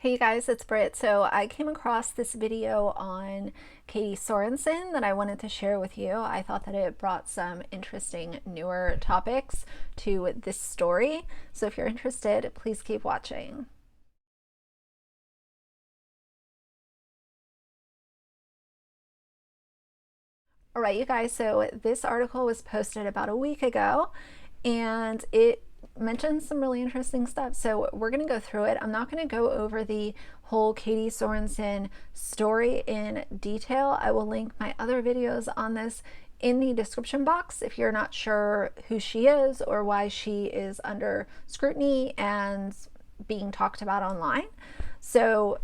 Hey guys, it's Britt. So I came across this video on Katie Sorensen that I wanted to share with you. I thought that it brought some interesting newer topics to this story. So if you're interested, please keep watching. All right, you guys, so this article was posted about a week ago and it mentions some really interesting stuff. So we're going to go through it. I'm not going to go over the whole Katie Sorensen story in detail. I will link my other videos on this in the description box if you're not sure who she is or why she is under scrutiny and being talked about online. So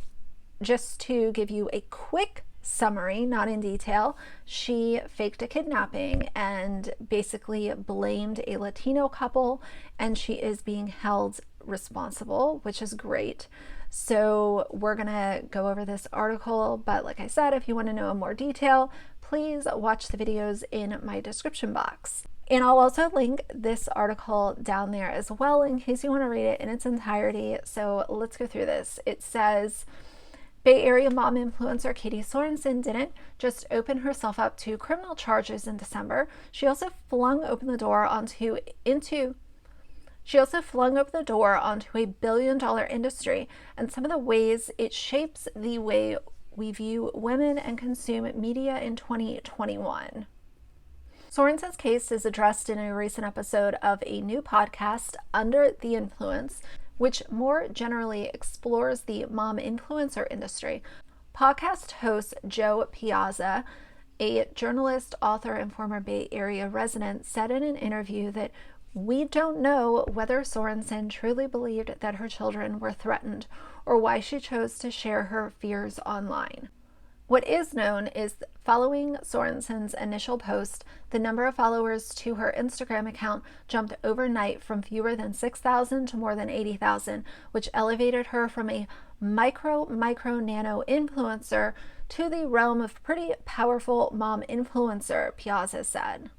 just to give you a quick summary, not in detail, she faked a kidnapping and basically blamed a Latino couple, and she is being held responsible, which is great. So we're gonna go over this article, but like I said, if you want to know in more detail, please watch the videos in my description box. And I'll also link this article down there as well in case you want to read it in its entirety. So let's go through this. It says, Bay Area mom influencer Katie Sorensen didn't just open herself up to criminal charges in December. She also flung open the door onto a billion-dollar industry and some of the ways it shapes the way we view women and consume media in 2021. Sorensen's case is addressed in a recent episode of a new podcast, Under the Influence, which more generally explores the mom influencer industry. Podcast host Joe Piazza, a journalist, author, and former Bay Area resident, said in an interview that we don't know whether Sorensen truly believed that her children were threatened or why she chose to share her fears online. What is known is following Sorensen's initial post, the number of followers to her Instagram account jumped overnight from fewer than 6,000 to more than 80,000, which elevated her from a micro nano influencer to the realm of pretty powerful mom influencer, Piazza said.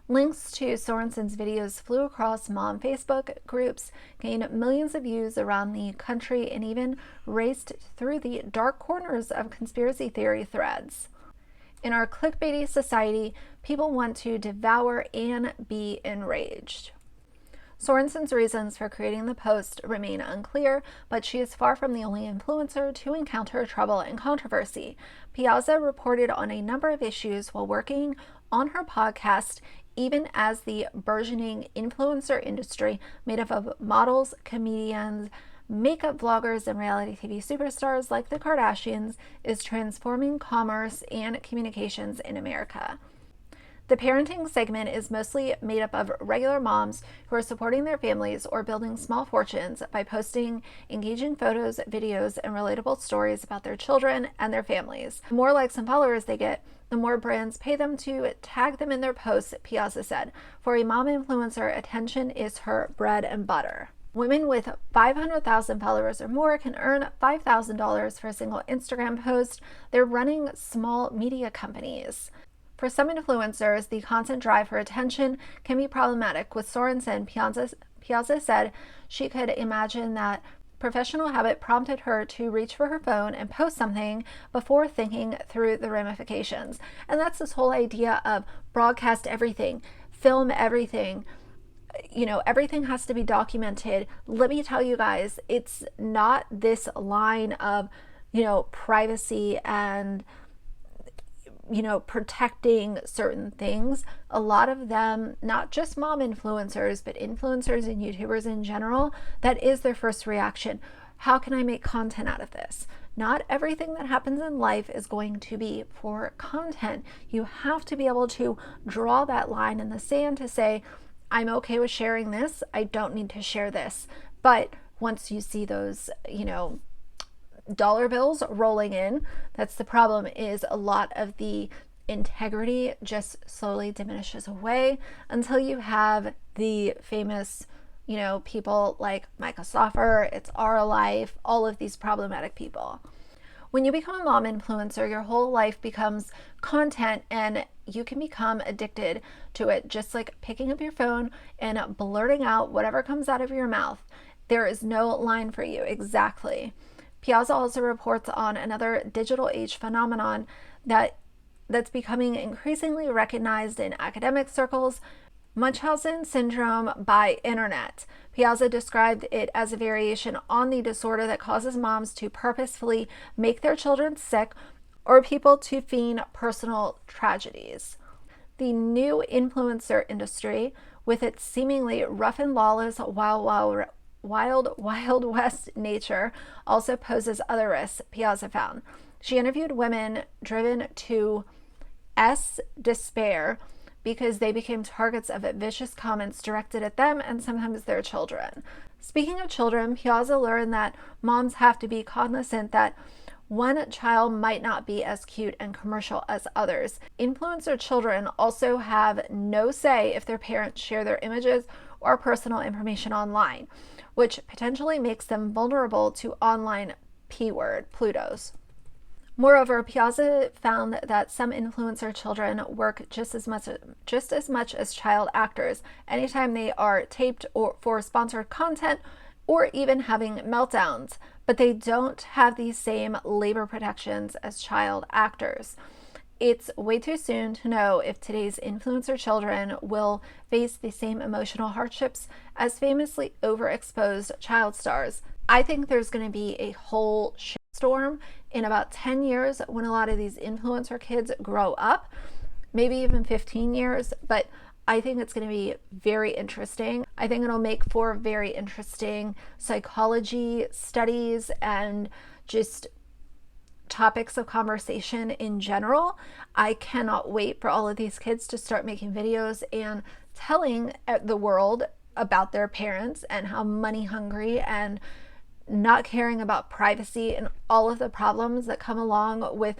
Links to Sorensen's videos flew across mom Facebook groups, gained millions of views around the country, and even raced through the dark corners of conspiracy theory threads. In our clickbaity society, people want to devour and be enraged. Sorensen's reasons for creating the post remain unclear, but she is far from the only influencer to encounter trouble and controversy. Piazza reported on a number of issues while working on her podcast, even as the burgeoning influencer industry made up of models, comedians, makeup vloggers, and reality TV superstars like the Kardashians is transforming commerce and communications in America. The parenting segment is mostly made up of regular moms who are supporting their families or building small fortunes by posting engaging photos, videos, and relatable stories about their children and their families. The more likes and followers they get, the more brands pay them to tag them in their posts, Piazza said. For a mom influencer, attention is her bread and butter. Women with 500,000 followers or more can earn $5,000 for a single Instagram post. They're running small media companies. For some influencers, the constant drive for attention can be problematic. With Sorensen, Piazza said she could imagine that professional habit prompted her to reach for her phone and post something before thinking through the ramifications. And that's this whole idea of broadcast everything, film everything. You know, everything has to be documented. Let me tell you guys, it's not this line of, privacy and protecting certain things. A lot of them, not just mom influencers, but influencers and YouTubers in general, that is their first reaction. How can I make content out of this? Not everything that happens in life is going to be for content. You have to be able to draw that line in the sand to say, I'm okay with sharing this. I don't need to share this. But once you see those, dollar bills rolling in, that's the problem, is a lot of the integrity just slowly diminishes away until you have the famous, people like Micah Soffer, It's Our Life, all of these problematic people. When you become a mom influencer, your whole life becomes content and you can become addicted to it, just like picking up your phone and blurting out whatever comes out of your mouth. There is no line for you. Exactly. Piazza also reports on another digital age phenomenon that's becoming increasingly recognized in academic circles: Munchausen syndrome by internet. Piazza described it as a variation on the disorder that causes moms to purposefully make their children sick or people to feign personal tragedies. The new influencer industry, with its seemingly rough and lawless wild west nature, also poses other risks, Piazza found. She interviewed women driven to despair because they became targets of vicious comments directed at them and sometimes their children. Speaking of children, Piazza learned that moms have to be cognizant that one child might not be as cute and commercial as others. Influencer children also have no say if their parents share their images or personal information online, which potentially makes them vulnerable to online P-word, Plutos. Moreover, Piazza found that some influencer children work just as much as child actors anytime they are taped or for sponsored content or even having meltdowns, but they don't have the same labor protections as child actors. It's way too soon to know if today's influencer children will face the same emotional hardships as famously overexposed child stars. I think there's going to be a whole shitstorm in about 10 years when a lot of these influencer kids grow up, maybe even 15 years, but I think it's going to be very interesting. I think it'll make for very interesting psychology studies and just topics of conversation in general. I cannot wait for all of these kids to start making videos and telling the world about their parents and how money hungry and not caring about privacy and all of the problems that come along with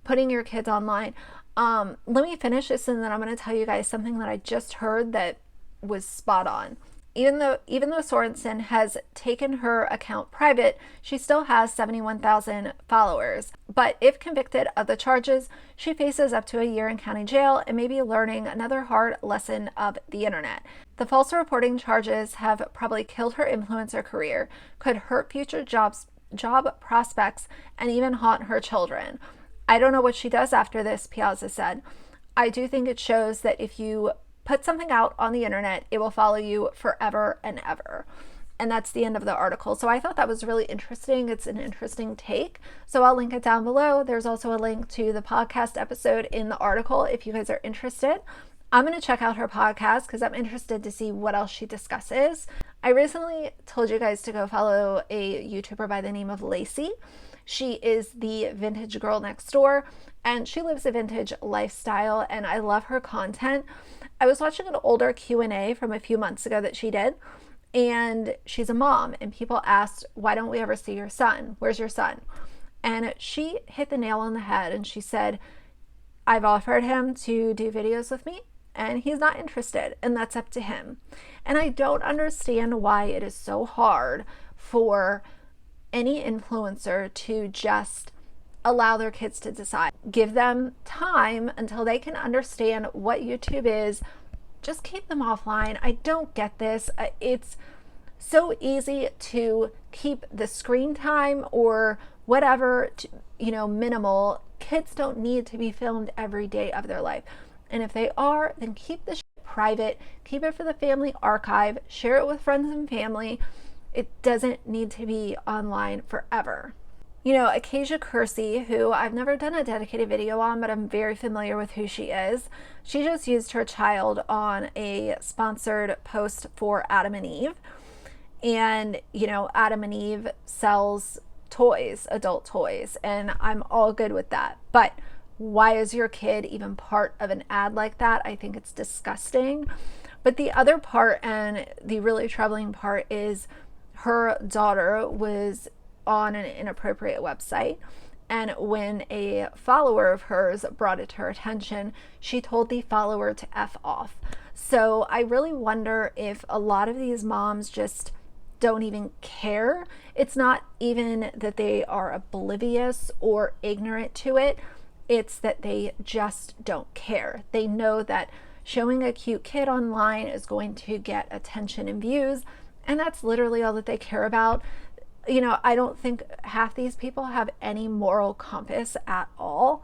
putting your kids online. Let me finish this and then I'm going to tell you guys something that I just heard that was spot on. Even though Sorensen has taken her account private, she still has 71,000 followers. But if convicted of the charges, she faces up to a year in county jail and may be learning another hard lesson of the internet. The false reporting charges have probably killed her influencer career, could hurt future job prospects, and even haunt her children. I don't know what she does after this, Piazza said. I do think it shows that if you put something out on the internet, it will follow you forever and ever. And that's the end of the article. So I thought that was really interesting. It's an interesting take. So I'll link it down below. There's also a link to the podcast episode in the article if you guys are interested. I'm going to check out her podcast because I'm interested to see what else she discusses. I recently told you guys to go follow a YouTuber by the name of Lacey. She is the vintage girl next door and she lives a vintage lifestyle and I love her content. I was watching an older Q&A from a few months ago that she did, and she's a mom and people asked, why don't we ever see your son? Where's your son? And she hit the nail on the head and she said, I've offered him to do videos with me and he's not interested and that's up to him. And I don't understand why it is so hard for any influencer to just allow their kids to decide. Give them time until they can understand what YouTube is. Just keep them offline. I don't get this. It's so easy to keep the screen time or whatever, minimal. Kids don't need to be filmed every day of their life. And if they are, then keep the shit private. Keep it for the family archive. Share it with friends and family. It doesn't need to be online forever. Acacia Kersey, who I've never done a dedicated video on, but I'm very familiar with who she is. She just used her child on a sponsored post for Adam and Eve. And, Adam and Eve sells toys, adult toys, and I'm all good with that. But why is your kid even part of an ad like that? I think it's disgusting. But the other part, and the really troubling part, is her daughter was on an inappropriate website, and when a follower of hers brought it to her attention, she told the follower to F off. So I really wonder if a lot of these moms just don't even care. It's not even that they are oblivious or ignorant to it, it's that they just don't care. They know that showing a cute kid online is going to get attention and views, and that's literally all that they care about. You know, I don't think half these people have any moral compass at all.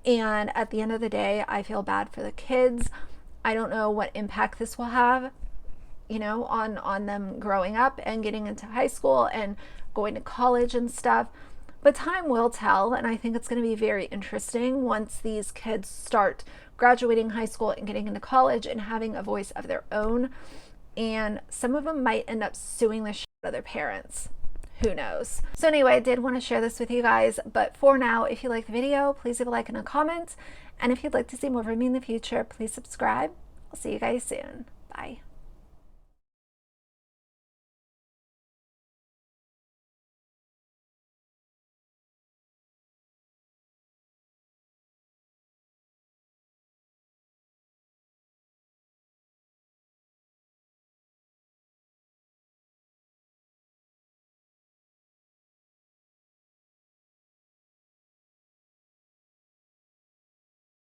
And at the end of the day, I feel bad for the kids. I don't know what impact this will have, you know, on them growing up and getting into high school and going to college and stuff. But time will tell, and I think it's going to be very interesting once these kids start graduating high school and getting into college and having a voice of their own. And some of them might end up suing the shit out of their parents. Who knows? So anyway, I did want to share this with you guys, but for now, if you like the video, please leave a like and a comment. And if you'd like to see more from me in the future, please subscribe. I'll see you guys soon. Bye.